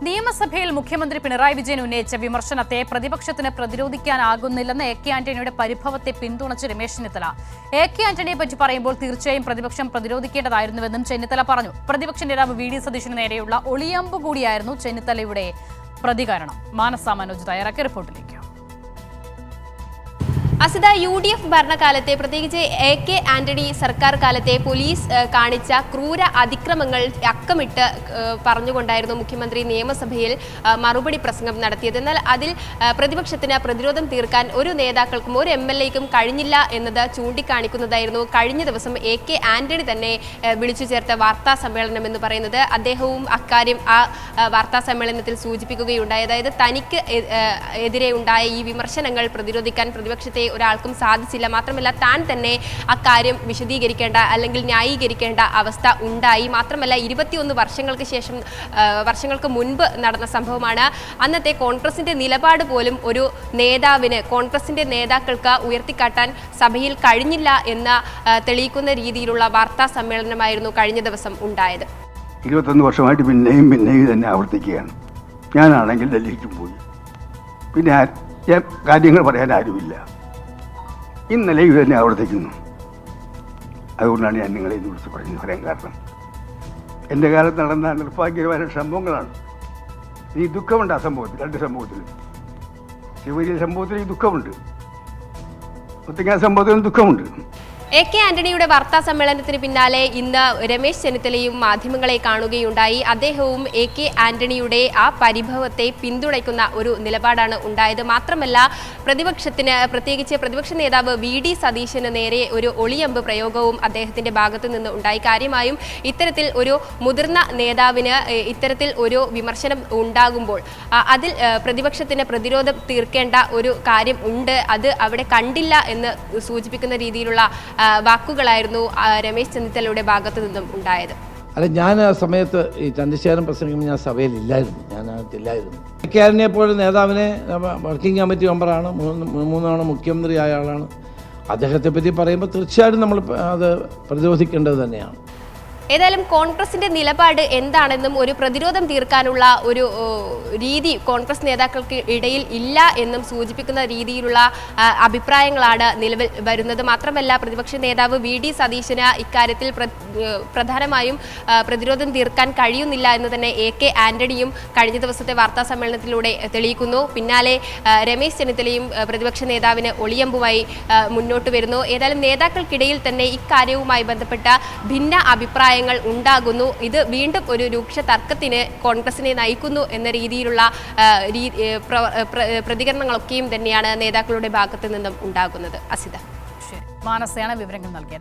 നിയമസഭയിൽ മുഖ്യമന്ത്രി പിണറായി വിജയൻ ഉന്നയിച്ച വിമർശനത്തെ പ്രതിപക്ഷത്തിന് പ്രതിരോധിക്കാനാകുന്നില്ലെന്ന് എ കെ ആന്റണിയുടെ പരിഭവത്തെ പിന്തുണച്ച് രമേശ് ചെന്നിത്തല. എ കെ ആന്റണിയെ പറ്റി പറയുമ്പോൾ തീർച്ചയായും പ്രതിപക്ഷം പ്രതിരോധിക്കേണ്ടതായിരുന്നുവെന്നും ചെന്നിത്തല പറഞ്ഞു. പ്രതിപക്ഷ നേതാവ് വി ഡി സതീശന് നേരെയുള്ള ഒളിയമ്പ് കൂടിയായിരുന്നു ചെന്നിത്തലയുടെ പ്രതികരണം. മാനസ മനോജ് തയ്യാറാക്കിയ റിപ്പോർട്ടിലേക്ക്. അസിത, UDF ഭരണകാലത്തെ പ്രത്യേകിച്ച് എ കെ ആന്റണി സർക്കാർ കാലത്തെ പോലീസ് കാണിച്ച ക്രൂര അതിക്രമങ്ങൾ അക്കമിട്ട് പറഞ്ഞുകൊണ്ടായിരുന്നു മുഖ്യമന്ത്രി നിയമസഭയിൽ മറുപടി പ്രസംഗം നടത്തിയത്. എന്നാൽ അതിൽ പ്രതിപക്ഷത്തിന് പ്രതിരോധം തീർക്കാൻ ഒരു നേതാക്കൾക്കും ഒരു MLA-ക്കും കഴിഞ്ഞില്ല എന്നത് ചൂണ്ടിക്കാണിക്കുന്നതായിരുന്നു കഴിഞ്ഞ ദിവസം എ കെ ആന്റണി തന്നെ വിളിച്ചു ചേർത്ത വാർത്താ സമ്മേളനം എന്ന് പറയുന്നത്. അദ്ദേഹവും അക്കാര്യം ആ വാർത്താ സമ്മേളനത്തിൽ സൂചിപ്പിക്കുകയുണ്ടായി. അതായത് തനിക്ക് എതിരെ ഉണ്ടായ ഈ വിമർശനങ്ങൾ പ്രതിരോധിക്കാൻ പ്രതിപക്ഷത്തെ ഒരാൾക്കും സാധിച്ചില്ല. മാത്രമല്ല താൻ തന്നെ അക്കാര്യം വിശദീകരിക്കേണ്ട അല്ലെങ്കിൽ ന്യായീകരിക്കേണ്ട അവസ്ഥ ഉണ്ടായി. മാത്രമല്ല 21 വർഷങ്ങൾക്ക് മുൻപ് നടന്ന സംഭവമാണ്. അന്നത്തെ കോൺഗ്രസിന്റെ നിലപാട് പോലും ഒരു നേതാവിന്, കോൺഗ്രസിന്റെ നേതാക്കൾക്ക് ഉയർത്തിക്കാട്ടാൻ സഭയിൽ കഴിഞ്ഞില്ല എന്ന് തെളിയിക്കുന്ന രീതിയിലുള്ള വാർത്താ സമ്മേളനമായിരുന്നു കഴിഞ്ഞ ദിവസം ഉണ്ടായത്. 21 വർഷമായിട്ട് പിന്നെയും തന്നെ ആവർത്തിക്കുകയാണ്. ഞാനാണെങ്കിൽ ഡൽഹിക്കും പോയി, പിന്നെ കാര്യങ്ങൾ പറയാൻ ആരുമില്ല. ഇന്നലെ ഇത് തന്നെ ആവർത്തിക്കുന്നു. അതുകൊണ്ടാണ് ഞാൻ നിങ്ങളെ ഇത് വിളിച്ച് പറയാൻ കാരണം എൻ്റെ കാലത്ത് നടന്ന നിർഭാഗ്യകരമായ സംഭവങ്ങളാണ്. ഈ ദുഃഖമുണ്ട് ആ സംഭവത്തിൽ, രണ്ട് സംഭവത്തിലും. ശിവഗിരി സംഭവത്തിൽ ഈ ദുഃഖമുണ്ട്, മുത്തങ്ങ സംഭവത്തിലും ദുഃഖമുണ്ട്. എ കെ ആന്റണിയുടെ വാർത്താ സമ്മേളനത്തിന് പിന്നാലെ ഇന്ന് രമേശ് ചെന്നിത്തലയും മാധ്യമങ്ങളെ കാണുകയുണ്ടായി. അദ്ദേഹവും എ കെ ആന്റണിയുടെ ആ പരിഭവത്തെ പിന്തുണയ്ക്കുന്ന ഒരു നിലപാടാണ് ഉണ്ടായത്. മാത്രമല്ല പ്രതിപക്ഷത്തിന്, പ്രത്യേകിച്ച് പ്രതിപക്ഷ നേതാവ് വി ഡി സതീശന് നേരെ ഒരു ഒളിയമ്പ് പ്രയോഗവും അദ്ദേഹത്തിന്റെ ഭാഗത്തു നിന്ന് ഉണ്ടായി. കാര്യമായും ഇത്തരത്തിൽ ഒരു മുതിർന്ന നേതാവിന് ഇത്തരത്തിൽ ഒരു വിമർശനം ഉണ്ടാകുമ്പോൾ അതിൽ പ്രതിപക്ഷത്തിന് പ്രതിരോധം തീർക്കേണ്ട ഒരു കാര്യം ഉണ്ട്, അത് അവിടെ കണ്ടില്ല എന്ന് സൂചിപ്പിക്കുന്ന രീതിയിലുള്ള വാക്കുകളായിരുന്നു രമേശ് ചെന്നിത്തലയുടെ ഭാഗത്തു നിന്നും ഉണ്ടായത്. അല്ല, ഞാൻ ആ സമയത്ത് ഈ ചന്ദ്രശേഖരൻ പ്രസംഗം ഞാൻ സഭയിൽ ഇല്ലായിരുന്നു, ഞാനകത്തില്ലായിരുന്നു. എ കെ ആന്റണിയെ പോലെ നേതാവിനെ വർക്കിംഗ് കമ്മിറ്റി മെമ്പറാണ്, 3 തവണ മുഖ്യമന്ത്രിയായ ആളാണ്. അദ്ദേഹത്തെ പറ്റി പറയുമ്പോൾ തീർച്ചയായിട്ടും നമ്മൾ അത് പ്രതിരോധിക്കേണ്ടത് തന്നെയാണ്. ഏതായാലും കോൺഗ്രസിന്റെ നിലപാട് എന്താണെന്നും ഒരു പ്രതിരോധം തീർക്കാനുള്ള ഒരു രീതി കോൺഗ്രസ് നേതാക്കൾക്ക് ഇടയിൽ ഇല്ല എന്നും സൂചിപ്പിക്കുന്ന രീതിയിലുള്ള അഭിപ്രായങ്ങളാണ് നിലവിൽ വരുന്നത്. മാത്രമല്ല പ്രതിപക്ഷ നേതാവ് വി ഡി സതീശന് ഇക്കാര്യത്തിൽ പ്രധാനമായും പ്രതിരോധം തീർക്കാൻ കഴിയുന്നില്ല എന്ന് തന്നെ എ കെ ആന്റണിയും കഴിഞ്ഞ ദിവസത്തെ വാർത്താ സമ്മേളനത്തിലൂടെ തെളിയിക്കുന്നു. പിന്നാലെ രമേശ് ചെന്നിത്തലയും പ്രതിപക്ഷ നേതാവിന് ഒളിയമ്പുമായി മുന്നോട്ട് വരുന്നു. ഏതായാലും നേതാക്കൾക്കിടയിൽ തന്നെ ഇക്കാര്യവുമായി ബന്ധപ്പെട്ട ഭിന്ന അഭിപ്രായങ്ങൾ ഉണ്ടാകുന്നു. ഇത് വീണ്ടും ഒരു രൂക്ഷ തർക്കത്തിന് കോൺഗ്രസിനെ നയിക്കുന്നു എന്ന രീതിയിലുള്ള പ്രതികരണങ്ങളൊക്കെയും തന്നെയാണ് നേതാക്കളുടെ ഭാഗത്തു നിന്നും ഉണ്ടാകുന്നത്. അസിത, മാനസയാണ് വിവരങ്ങൾ നൽകിയത്.